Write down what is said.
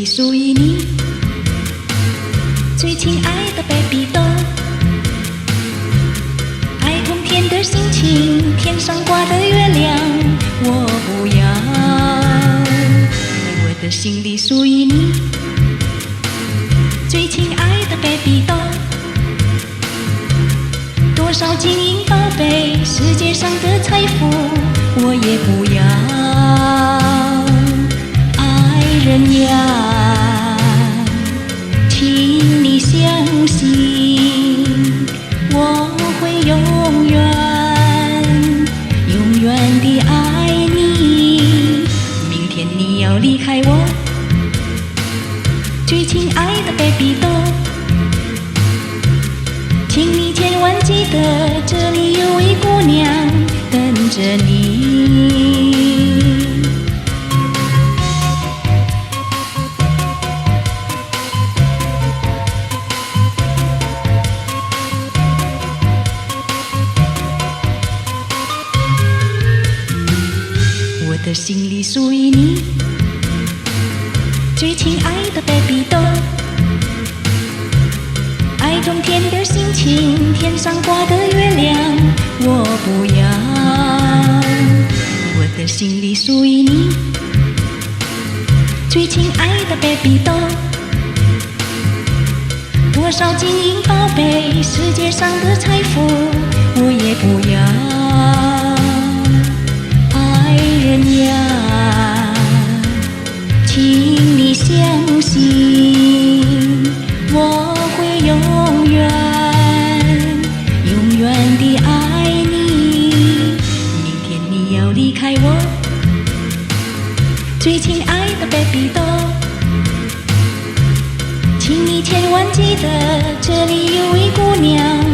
里属于你，最亲爱的 baby 豆，爱通天的心情，天上挂的月亮我不要，我的心里属于你，最亲爱的 baby 豆，多少金银宝贝，世界上的财富我也不要，爱人呀，请你相信，我会永远地爱你。明天你要离开我，最亲爱的 baby 豆，请你千万记得，这里有位姑娘等着你。我的心里属于你，最亲爱的 baby 豆，爱通天的心情，天上挂的月亮我不要，我的心里属于你，最亲爱的 baby 豆，多少金银宝贝，世界上的财富我也不要，爱人呀，请你相信，我会永远地爱你。明天你要离开我，最亲爱的 baby 豆，请你千万记得，这里有位姑娘